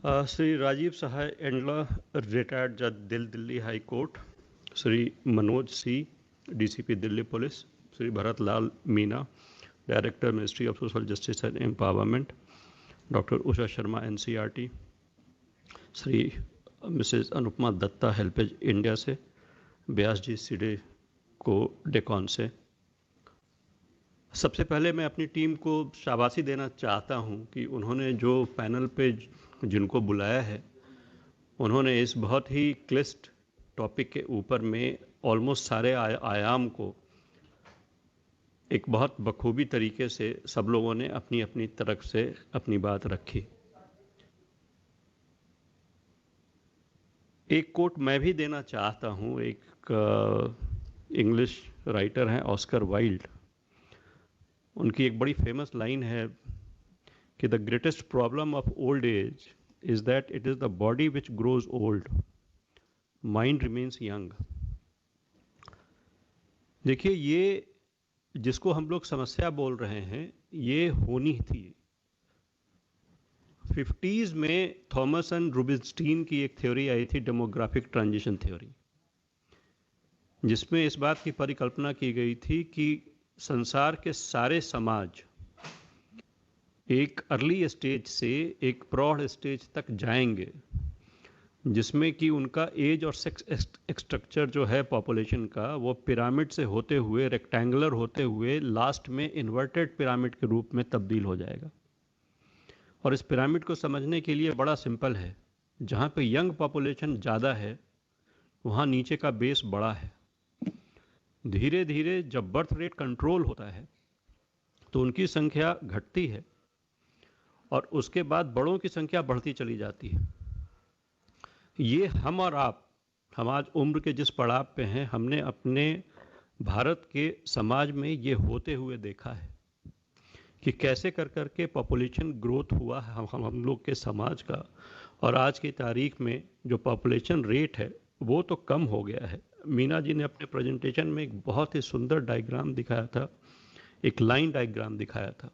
श्री राजीव सहाय Endla, retired जज Delhi high court, Shri Manoj C, DCP Delhi police, Shri Bharat Lal Meena, director ministry of social justice and empowerment, doctor Usha Sharma NCERT, Shri Mrs Anupama Datta HelpAge India से, व्यास जी सीडे को डेकॉन से। सबसे पहले मैं अपनी टीम को शाबाशी देना चाहता हूं कि उन्होंने जो पैनल पे जिनको बुलाया है, उन्होंने इस बहुत ही क्लिष्ट टॉपिक के ऊपर में ऑलमोस्ट सारे आयाम को एक बहुत बखूबी तरीके से सब लोगों ने अपनी अपनी तरफ से अपनी बात रखी। एक कोट मैं भी देना चाहता हूं। एक इंग्लिश राइटर हैं ऑस्कर वाइल्ड, उनकी एक बड़ी फेमस लाइन है कि the greatest problem of old age is that it is the body which grows old, mind remains young. देखिए, ये जिसको हम लोग समस्या बोल रहे हैं, ये होनी थी। 50s में थॉमस एंड रूबिनस्टीन की एक थ्योरी आई थी, डेमोग्राफिक ट्रांजिशन थ्योरी, जिसमें इस बात की परिकल्पना की गई थी कि संसार के सारे समाज एक अर्ली स्टेज से एक प्रौढ़ स्टेज तक जाएंगे, जिसमें कि उनका एज और सेक्स स्ट्रक्चर जो है पॉपुलेशन का, वो पिरामिड से होते हुए, रेक्टेंगुलर होते हुए, लास्ट में इन्वर्टेड पिरामिड के रूप में तब्दील हो जाएगा। और इस पिरामिड को समझने के लिए बड़ा सिंपल है, जहाँ पे यंग पॉपुलेशन ज़्यादा है, वहाँ नीचे का बेस बड़ा है। धीरे धीरे जब बर्थ रेट कंट्रोल होता है तो उनकी संख्या घटती है और उसके बाद बड़ों की संख्या बढ़ती चली जाती है। ये हम और हम आज उम्र के जिस पड़ाव पे हैं, हमने अपने भारत के समाज में ये होते हुए देखा है कि कैसे कर करके पॉपुलेशन ग्रोथ हुआ है हम लोग के समाज का। और आज की तारीख में जो पॉपुलेशन रेट है वो तो कम हो गया है। मीना जी ने अपने प्रेजेंटेशन में एक बहुत ही सुंदर डायग्राम दिखाया था, एक लाइन डायग्राम दिखाया था,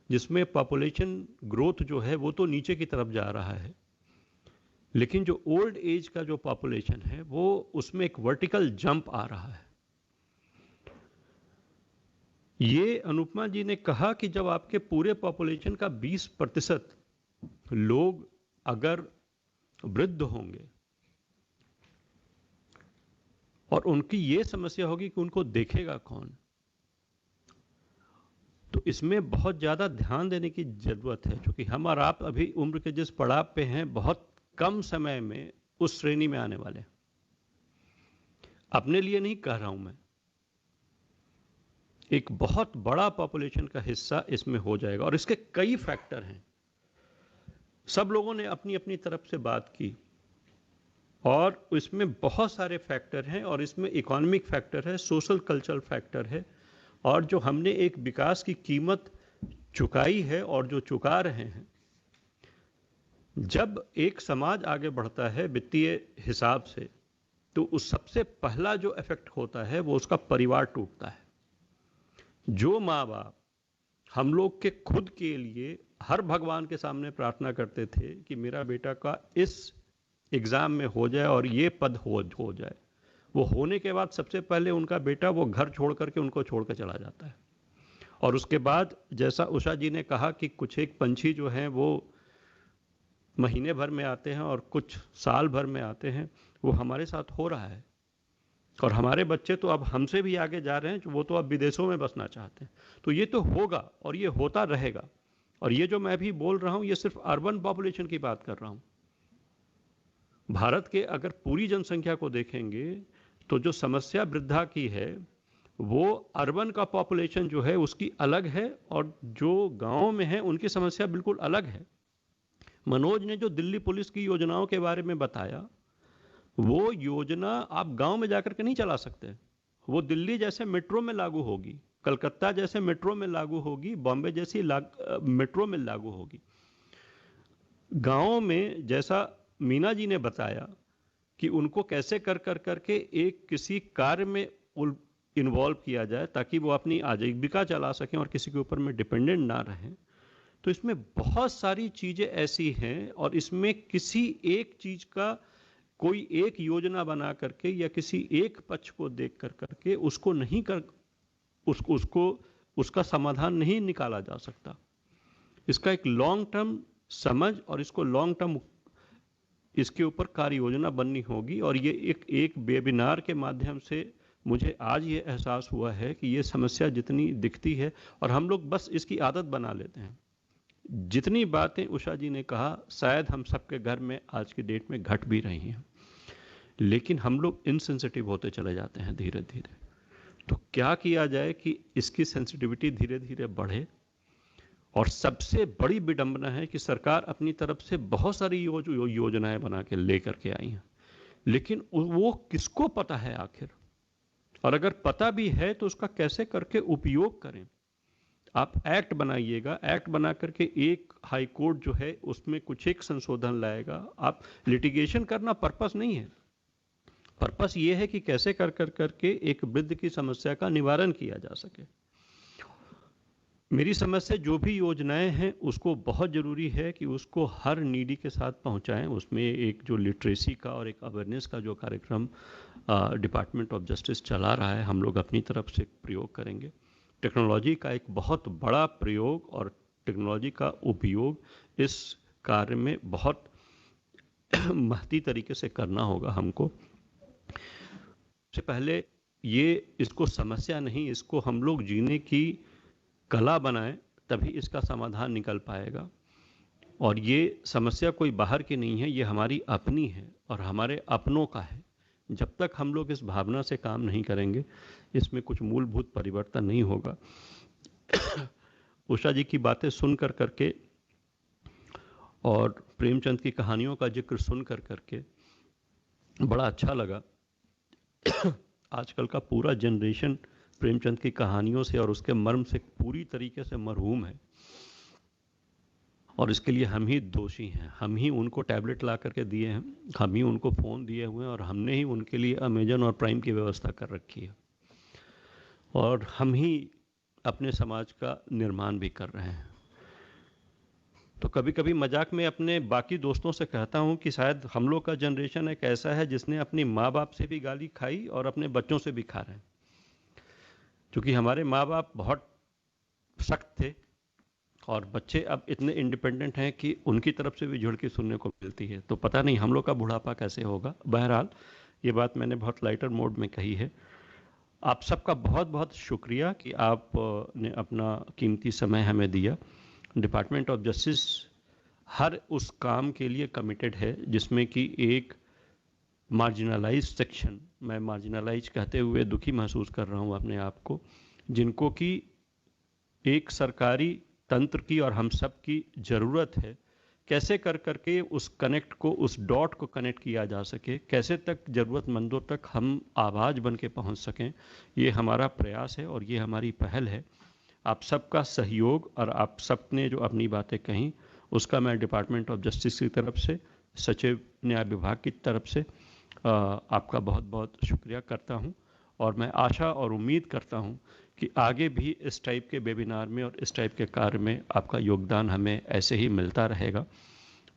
जिसमें पॉपुलेशन ग्रोथ जो है वो तो नीचे की तरफ जा रहा है, लेकिन जो ओल्ड एज का जो पॉपुलेशन है वो उसमें एक वर्टिकल जंप आ रहा है। ये अनुपमा जी ने कहा कि जब आपके पूरे पॉपुलेशन का 20% लोग अगर वृद्ध होंगे और उनकी ये समस्या होगी कि उनको देखेगा कौन, तो इसमें बहुत ज़्यादा ध्यान देने की ज़रूरत है, क्योंकि हम और आप अभी उम्र के जिस पड़ाव पे हैं, बहुत कम समय में उस श्रेणी में आने वाले हैं। अपने लिए नहीं कह रहा हूं मैं, एक बहुत बड़ा पॉपुलेशन का हिस्सा इसमें हो जाएगा। और इसके कई फैक्टर हैं, सब लोगों ने अपनी अपनी तरफ से बात की, और इसमें बहुत सारे फैक्टर हैं, और इसमें इकोनॉमिक फैक्टर है, सोशल कल्चरल फैक्टर है, और जो हमने एक विकास की कीमत चुकाई है और जो चुका रहे हैं। जब एक समाज आगे बढ़ता है वित्तीय हिसाब से, तो उस सबसे पहला जो इफेक्ट होता है वो उसका परिवार टूटता है। जो माँ बाप हम लोग के खुद के लिए हर भगवान के सामने प्रार्थना करते थे कि मेरा बेटा का इस एग्जाम में हो जाए और ये पद हो जाए, वो होने के बाद सबसे पहले उनका बेटा वो घर छोड़ करके उनको छोड़ कर चला जाता है। और उसके बाद जैसा उषा जी ने कहा कि कुछ एक पंछी जो हैं वो महीने भर में आते हैं और कुछ साल भर में आते हैं, वो हमारे साथ हो रहा है। और हमारे बच्चे तो अब हमसे भी आगे जा रहे हैं, वो तो अब विदेशों में बसना चाहते हैं। तो ये तो होगा और ये होता रहेगा। और ये जो मैं भी बोल रहा हूँ, ये सिर्फ अर्बन पॉपुलेशन की बात कर रहा हूँ। भारत के अगर पूरी जनसंख्या को देखेंगे तो जो समस्या वृद्धा की है, वो अर्बन का पॉपुलेशन जो है उसकी अलग है, और जो गाँव में है उनकी समस्या बिल्कुल अलग है। मनोज ने जो दिल्ली पुलिस की योजनाओं के बारे में बताया, वो योजना आप गांव में जाकर के नहीं चला सकते। वो दिल्ली जैसे मेट्रो में लागू होगी, कलकत्ता जैसे मेट्रो में लागू होगी, बॉम्बे जैसी मेट्रो में लागू होगी। गांव में जैसा मीना जी ने बताया कि उनको कैसे कर कर करके एक किसी कार्य में इन्वॉल्व किया जाए ताकि वो अपनी आजीविका चला सकें और किसी के ऊपर में डिपेंडेंट ना रहें। तो इसमें बहुत सारी चीजें ऐसी हैं और इसमें किसी एक चीज का कोई एक योजना बना करके या किसी एक पक्ष को देख कर करके उसको नहीं कर उसको उसको उसका समाधान नहीं निकाला जा सकता। इसका एक लॉन्ग टर्म समझ और इसको लॉन्ग टर्म इसके ऊपर कार्य योजना बननी होगी। और ये एक वेबिनार के माध्यम से मुझे आज ये एहसास हुआ है कि ये समस्या जितनी दिखती है और हम लोग बस इसकी आदत बना लेते हैं। जितनी बातें उषा जी ने कहा शायद हम सबके घर में आज की डेट में घट भी रही हैं, लेकिन हम लोग इनसेंसिटिव होते चले जाते हैं धीरे धीरे। तो क्या किया जाए कि इसकी सेंसिटिविटी धीरे धीरे बढ़े। और सबसे बड़ी विडंबना है कि सरकार अपनी तरफ से बहुत सारी योजनाएं बना के लेकर के आई हैं, लेकिन वो किसको पता है आखिर, और अगर पता भी है तो उसका कैसे करके उपयोग करें। आप एक्ट बनाइएगा, एक्ट बना करके एक हाई कोर्ट जो है उसमें कुछ एक संशोधन लाएगा। आप लिटिगेशन करना पर्पस नहीं है, पर्पस ये है कि कैसे कर करके एक वृद्ध की समस्या का निवारण किया जा सके। मेरी समझ से जो भी योजनाएं हैं उसको बहुत ज़रूरी है कि उसको हर नीडी के साथ पहुंचाएं। उसमें एक जो लिटरेसी का और एक अवेयरनेस का जो कार्यक्रम डिपार्टमेंट ऑफ जस्टिस चला रहा है, हम लोग अपनी तरफ से प्रयोग करेंगे। टेक्नोलॉजी का एक बहुत बड़ा प्रयोग और टेक्नोलॉजी का उपयोग इस कार्य में बहुत महती तरीके से करना होगा हमको। सबसे पहले ये इसको समस्या नहीं, इसको हम लोग जीने की कला बनाएं, तभी इसका समाधान निकल पाएगा। और ये समस्या कोई बाहर की नहीं है, ये हमारी अपनी है और हमारे अपनों का है। जब तक हम लोग इस भावना से काम नहीं करेंगे इसमें कुछ मूलभूत परिवर्तन नहीं होगा। उषा जी की बातें सुनकर करके और प्रेमचंद की कहानियों का जिक्र सुनकर करके बड़ा अच्छा लगा। आजकल का पूरा जनरेशन प्रेमचंद की कहानियों से और उसके मर्म से पूरी तरीके से मरहूम है, और इसके लिए हम ही दोषी हैं। हम ही उनको टैबलेट ला करके दिए हैं, हम ही उनको फ़ोन दिए हुए हैं, और हमने ही उनके लिए अमेजन और प्राइम की व्यवस्था कर रखी है, और हम ही अपने समाज का निर्माण भी कर रहे हैं। तो कभी कभी मजाक में अपने बाकी दोस्तों से कहता हूं कि शायद हम लोग का जनरेशन एक ऐसा है जिसने अपनी माँ बाप से भी गाली खाई और अपने बच्चों से भी खा रहे हैं। क्योंकि हमारे माँ बाप बहुत सख्त थे और बच्चे अब इतने इंडिपेंडेंट हैं कि उनकी तरफ से भी झुड़की सुनने को मिलती है। तो पता नहीं हम लोग का बुढ़ापा कैसे होगा। बहरहाल ये बात मैंने बहुत लाइटर मोड में कही है। आप सबका बहुत बहुत शुक्रिया कि आप ने अपना कीमती समय हमें दिया। डिपार्टमेंट ऑफ जस्टिस हर उस काम के लिए कमिटेड है जिसमें कि एक मार्जिनलाइज सेक्शन, मैं मार्जिनलाइज कहते हुए दुखी महसूस कर रहा हूँ अपने आप को, जिनको कि एक सरकारी तंत्र की और हम सब की ज़रूरत है। कैसे कर करके उस कनेक्ट को, उस डॉट को कनेक्ट किया जा सके, कैसे तक ज़रूरतमंदों तक हम आवाज़ बन के पहुँच सकें, ये हमारा प्रयास है और ये हमारी पहल है। आप सबका सहयोग और आप सब ने जो अपनी बातें कहीं उसका मैं डिपार्टमेंट ऑफ जस्टिस की तरफ से, सचिव न्याय विभाग की तरफ से आपका बहुत बहुत शुक्रिया करता हूं। और मैं आशा और उम्मीद करता हूं कि आगे भी इस टाइप के वेबिनार में और इस टाइप के कार्य में आपका योगदान हमें ऐसे ही मिलता रहेगा।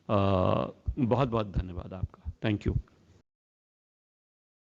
बहुत बहुत धन्यवाद आपका। Thank you.